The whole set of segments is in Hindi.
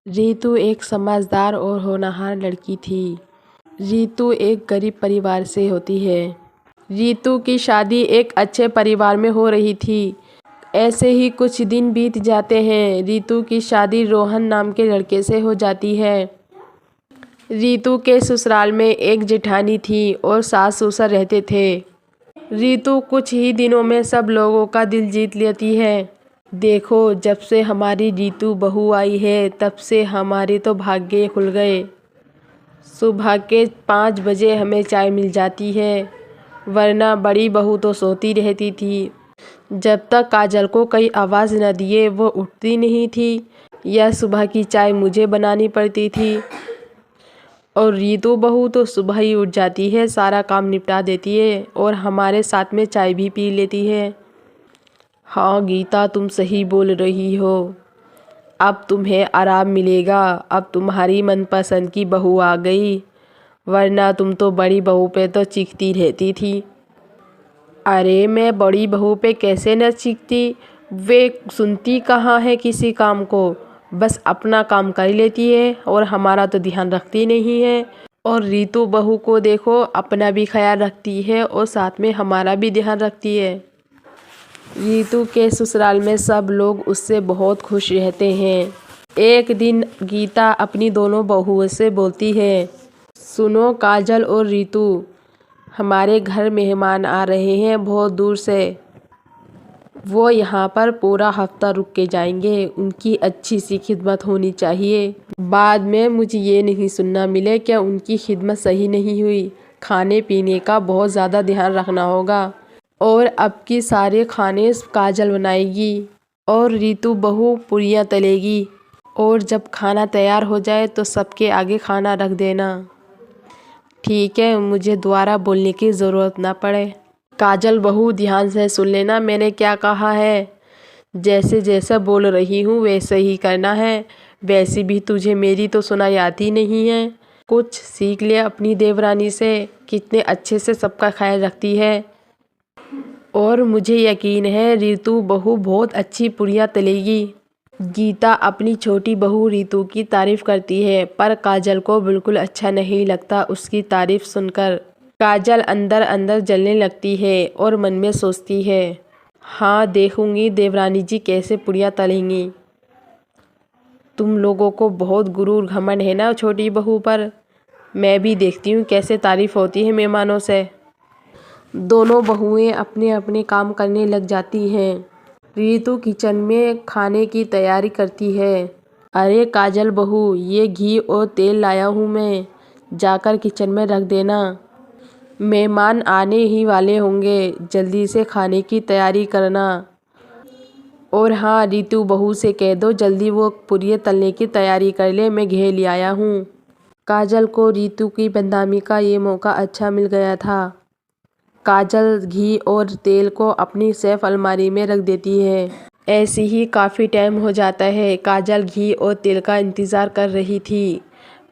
रितु एक समझदार और होनहार लड़की थी। रितु एक गरीब परिवार से होती है। रितु की शादी एक अच्छे परिवार में हो रही थी। ऐसे ही कुछ दिन बीत जाते हैं। रितु की शादी रोहन नाम के लड़के से हो जाती है। रितु के ससुराल में एक जेठानी थी और सास ससुर रहते थे। रितु कुछ ही दिनों में सब लोगों का दिल जीत लेती है। देखो, जब से हमारी रितु बहू आई है तब से हमारे तो भाग्य खुल गए। सुबह के 5 बजे हमें चाय मिल जाती है, वरना बड़ी बहू तो सोती रहती थी। जब तक काजल को कई आवाज़ न दिए वो उठती नहीं थी। यह सुबह की चाय मुझे बनानी पड़ती थी। और रितु बहू तो सुबह ही उठ जाती है, सारा काम निपटा देती है और हमारे साथ में चाय भी पी लेती है। हाँ गीता, तुम सही बोल रही हो। अब तुम्हें आराम मिलेगा। अब तुम्हारी मनपसंद की बहू आ गई, वरना तुम तो बड़ी बहू पे तो चीखती रहती थी। अरे मैं बड़ी बहू पे कैसे न चीखती, वे सुनती कहाँ है किसी काम को, बस अपना काम कर लेती है और हमारा तो ध्यान रखती नहीं है। और रितु बहू को देखो, अपना भी ख्याल रखती है और साथ में हमारा भी ध्यान रखती है। रितु के ससुराल में सब लोग उससे बहुत खुश रहते हैं। एक दिन गीता अपनी दोनों बहुओं से बोलती है, सुनो काजल और रितु, हमारे घर मेहमान आ रहे हैं बहुत दूर से। वो यहाँ पर पूरा हफ्ता रुक के जाएंगे। उनकी अच्छी सी खिदमत होनी चाहिए। बाद में मुझे ये नहीं सुनना मिले कि उनकी खिदमत सही नहीं हुई। खाने पीने का बहुत ज़्यादा ध्यान रखना होगा। और अब की सारे खाने काजल बनाएगी और रितु बहू पूरियाँ तलेगी। और जब खाना तैयार हो जाए तो सबके आगे खाना रख देना। ठीक है, मुझे दोबारा बोलने की ज़रूरत ना पड़े। काजल बहू, ध्यान से सुन लेना मैंने क्या कहा है। जैसे जैसे बोल रही हूँ वैसे ही करना है। वैसे भी तुझे मेरी तो सुनाई आती नहीं है। कुछ सीख ले अपनी देवरानी से, कितने अच्छे से सबका ख्याल रखती है। और मुझे यकीन है रितु बहू बहुत अच्छी पूरियाँ तलेगी। गीता अपनी छोटी बहू रितु की तारीफ करती है, पर काजल को बिल्कुल अच्छा नहीं लगता उसकी तारीफ सुनकर। काजल अंदर अंदर जलने लगती है और मन में सोचती है, हाँ देखूंगी देवरानी जी कैसे पूरियाँ तलेंगी। तुम लोगों को बहुत गुरूर घमंड है ना छोटी बहू पर। मैं भी देखती हूँ कैसे तारीफ होती है मेहमानों से। दोनों बहुएं अपने अपने काम करने लग जाती हैं। रितु किचन में खाने की तैयारी करती है। अरे काजल बहू, ये घी और तेल लाया हूँ मैं, जाकर किचन में रख देना। मेहमान आने ही वाले होंगे, जल्दी से खाने की तैयारी करना। और हाँ, रितु बहू से कह दो जल्दी वो पूरियाँ तलने की तैयारी कर ले, मैं घी ले आया हूँ। काजल को रितु की बदनामी का ये मौका अच्छा मिल गया था। काजल घी और तेल को अपनी सेफ अलमारी में रख देती है। ऐसे ही काफ़ी टाइम हो जाता है। काजल घी और तेल का इंतज़ार कर रही थी,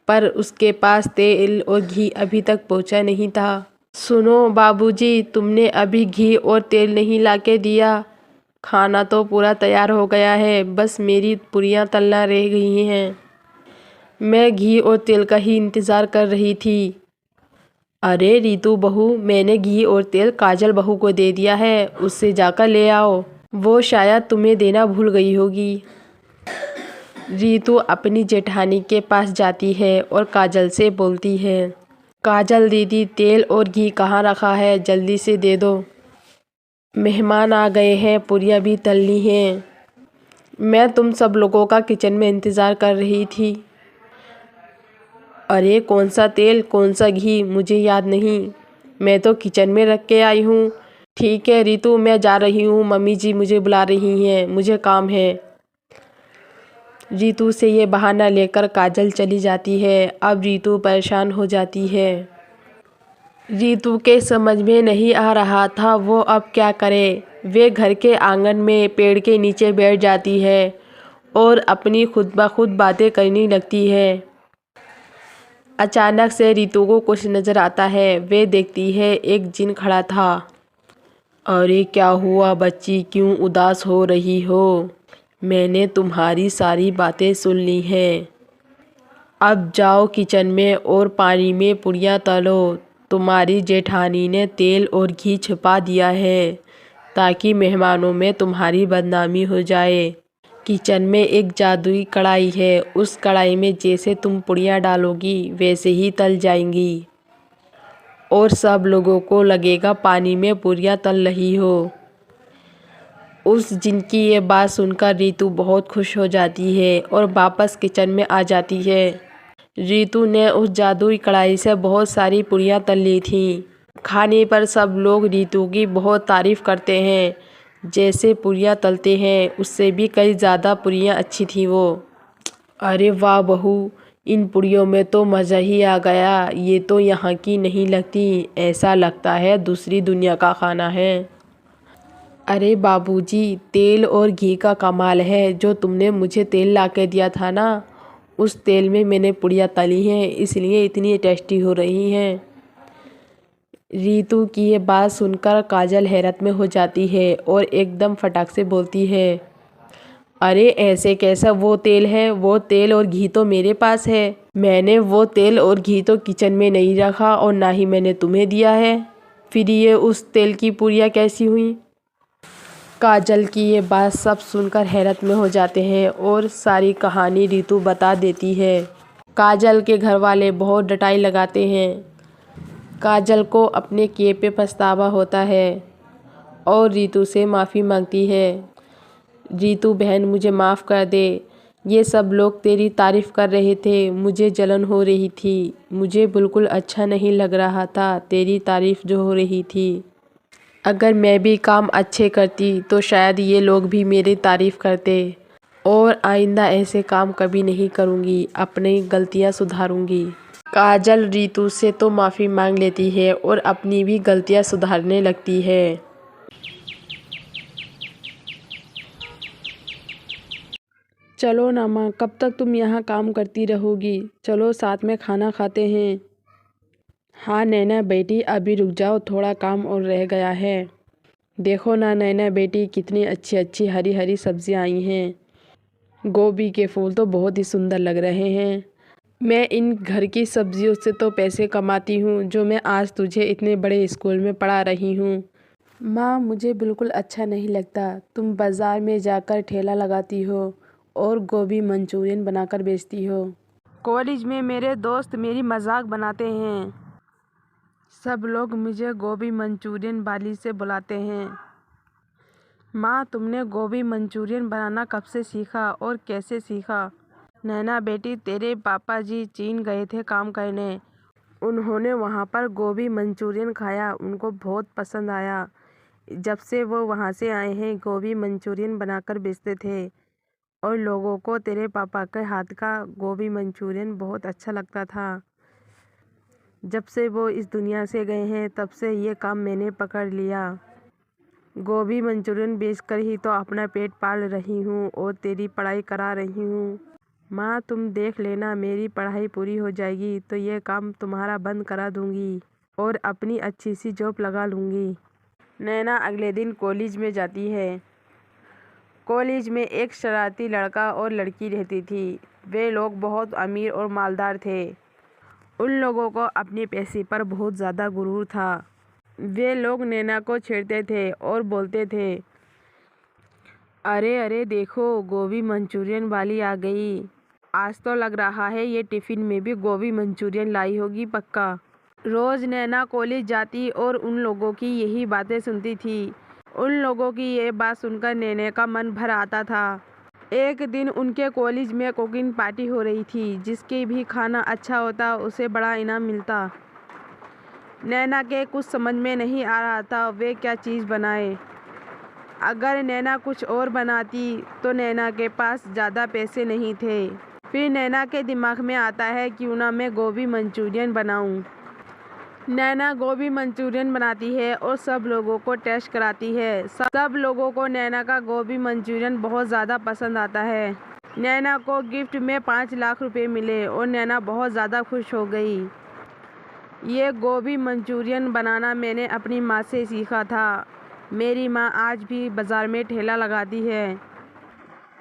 पर उसके पास तेल और घी अभी तक पहुंचा नहीं था। सुनो बाबूजी, तुमने अभी घी और तेल नहीं लाके दिया। खाना तो पूरा तैयार हो गया है, बस मेरी पूरियाँ तलना रह गई हैं। मैं घी और तेल का ही इंतज़ार कर रही थी। अरे रितु बहू, मैंने घी और तेल काजल बहू को दे दिया है, उससे जाकर ले आओ। वो शायद तुम्हें देना भूल गई होगी। रितु अपनी जेठानी के पास जाती है और काजल से बोलती है, काजल दीदी, तेल और घी कहाँ रखा है, जल्दी से दे दो। मेहमान आ गए हैं, पूरियाँ भी तलनी हैं। मैं तुम सब लोगों का किचन में इंतज़ार कर रही थी। अरे कौन सा तेल कौन सा घी मुझे याद नहीं, मैं तो किचन में रख के आई हूँ। ठीक है रितु, मैं जा रही हूँ, मम्मी जी मुझे बुला रही हैं, मुझे काम है। रितु से ये बहाना लेकर काजल चली जाती है। अब रितु परेशान हो जाती है। रितु के समझ में नहीं आ रहा था वो अब क्या करे। वे घर के आंगन में पेड़ के नीचे बैठ जाती है और अपनी खुद ब खुद बातें करने लगती है। अचानक से रितु को कुछ नज़र आता है। वे देखती है एक जिन खड़ा था। अरे क्या हुआ बच्ची, क्यों उदास हो रही हो? मैंने तुम्हारी सारी बातें सुन ली हैं। अब जाओ किचन में और पानी में पूड़ियाँ तलो। तुम्हारी जेठानी ने तेल और घी छिपा दिया है ताकि मेहमानों में तुम्हारी बदनामी हो जाए। किचन में एक जादुई कढ़ाई है, उस कढ़ाई में जैसे तुम पूड़ियाँ डालोगी वैसे ही तल जाएंगी और सब लोगों को लगेगा पानी में पूड़ियाँ तल रही हो। उस दिन की ये बात सुनकर रीतू बहुत खुश हो जाती है और वापस किचन में आ जाती है। रीतू ने उस जादुई कढ़ाई से बहुत सारी पूड़ियाँ तल ली थीं। खाने पर सब लोग रीतू की बहुत तारीफ़ करते हैं। जैसे पूड़ियाँ तलते हैं उससे भी कई ज़्यादा पूड़ियाँ अच्छी थी वो। अरे वाह बहू, इन पूड़ियों में तो मज़ा ही आ गया। ये तो यहाँ की नहीं लगती, ऐसा लगता है दूसरी दुनिया का खाना है। अरे बाबूजी, तेल और घी का कमाल है। जो तुमने मुझे तेल ला के दिया था ना, उस तेल में मैंने पूड़ियाँ तली हैं, इसलिए इतनी टेस्टी हो रही हैं। रीतू की ये बात सुनकर काजल हैरत में हो जाती है और एकदम फटाक से बोलती है, अरे ऐसे कैसा वो तेल है? वो तेल और घी तो मेरे पास है। मैंने वो तेल और घी तो किचन में नहीं रखा और ना ही मैंने तुम्हें दिया है। फिर ये उस तेल की पूड़ियाँ कैसी हुई? काजल की ये बात सब सुनकर हैरत में हो जाते हैं और सारी कहानी रीतू बता देती है। काजल के घर वाले बहुत डटाई लगाते हैं। काजल को अपने किए पे पछतावा होता है और रीतू से माफ़ी मांगती है। रीतू बहन, मुझे माफ़ कर दे। ये सब लोग तेरी तारीफ़ कर रहे थे, मुझे जलन हो रही थी। मुझे बिल्कुल अच्छा नहीं लग रहा था तेरी तारीफ़ जो हो रही थी। अगर मैं भी काम अच्छे करती तो शायद ये लोग भी मेरी तारीफ़ करते और आइंदा ऐसे काम कभी नहीं करूँगी, अपनी गलतियाँ सुधारूँगी। काजल रीतू से तो माफ़ी मांग लेती है और अपनी भी गलतियाँ सुधारने लगती है। चलो ना माँ, कब तक तुम यहाँ काम करती रहोगी? चलो साथ में खाना खाते हैं। हाँ नैना बेटी, अभी रुक जाओ, थोड़ा काम और रह गया है। देखो ना नैना बेटी, कितनी अच्छी अच्छी हरी हरी सब्जियाँ आई हैं। गोभी के फूल तो बहुत ही सुंदर लग रहे हैं। मैं इन घर की सब्जियों से तो पैसे कमाती हूँ जो मैं आज तुझे इतने बड़े स्कूल में पढ़ा रही हूँ। माँ, मुझे बिल्कुल अच्छा नहीं लगता तुम बाज़ार में जाकर ठेला लगाती हो और गोभी मंचूरियन बनाकर बेचती हो। कॉलेज में मेरे दोस्त मेरी मजाक बनाते हैं। सब लोग मुझे गोभी मंचूरियन वाली से बुलाते हैं। माँ, तुमने गोभी मंचूरियन बनाना कब से सीखा और कैसे सीखा? नैना बेटी, तेरे पापा जी चीन गए थे काम करने। उन्होंने वहाँ पर गोभी मंचूरियन खाया, उनको बहुत पसंद आया। जब से वो वहाँ से आए हैं गोभी मंचूरियन बनाकर बेचते थे और लोगों को तेरे पापा के हाथ का गोभी मंचूरियन बहुत अच्छा लगता था। जब से वो इस दुनिया से गए हैं तब से ये काम मैंने पकड़ लिया। गोभी मंचूरियन बेचकर ही तो अपना पेट पाल रही हूँ और तेरी पढ़ाई करा रही हूँ। माँ, तुम देख लेना, मेरी पढ़ाई पूरी हो जाएगी तो ये काम तुम्हारा बंद करा दूँगी और अपनी अच्छी सी जॉब लगा लूँगी। नैना अगले दिन कॉलेज में जाती है। कॉलेज में एक शरारती लड़का और लड़की रहती थी। वे लोग बहुत अमीर और मालदार थे। उन लोगों को अपने पैसे पर बहुत ज़्यादा गुरूर था। वे लोग नैना को छेड़ते थे और बोलते थे, अरे अरे देखो, गोभी मंचूरियन वाली आ गई। आज तो लग रहा है ये टिफ़िन में भी गोभी मंचूरियन लाई होगी पक्का। रोज़ नैना कॉलेज जाती और उन लोगों की यही बातें सुनती थी। उन लोगों की ये बात सुनकर नैना का मन भर आता था। एक दिन उनके कॉलेज में कुकिंग पार्टी हो रही थी। जिसके भी खाना अच्छा होता उसे बड़ा इनाम मिलता। नैना के कुछ समझ में नहीं आ रहा था वे क्या चीज़ बनाए। अगर नैना कुछ और बनाती तो नैना के पास ज़्यादा पैसे नहीं थे। फिर नैना के दिमाग में आता है क्यों ना मैं गोभी मंचूरियन बनाऊं। नैना गोभी मंचूरियन बनाती है और सब लोगों को टेस्ट कराती है। सब लोगों को नैना का गोभी मंचूरियन बहुत ज़्यादा पसंद आता है। नैना को गिफ्ट में 5 लाख रुपए मिले और नैना बहुत ज़्यादा खुश हो गई। ये गोभी मंचूरियन बनाना मैंने अपनी माँ से सीखा था। मेरी माँ आज भी बाज़ार में ठेला लगाती है।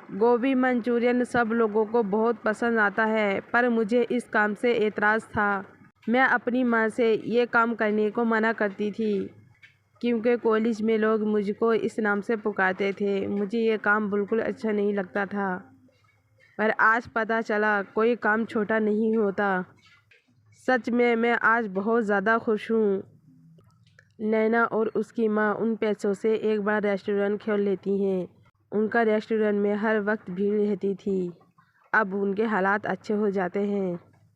गोभी मंचूरियन सब लोगों को बहुत पसंद आता है, पर मुझे इस काम से एतराज़ था। मैं अपनी माँ से ये काम करने को मना करती थी, क्योंकि कॉलेज में लोग मुझको इस नाम से पुकारते थे। मुझे ये काम बिल्कुल अच्छा नहीं लगता था, पर आज पता चला कोई काम छोटा नहीं होता। सच में मैं आज बहुत ज़्यादा खुश हूँ। नैना और उसकी माँ उन पैसों से एक बड़ा रेस्टोरेंट खोल लेती हैं। उनका रेस्टोरेंट में हर वक्त भीड़ रहती थी। अब उनके हालात अच्छे हो जाते हैं।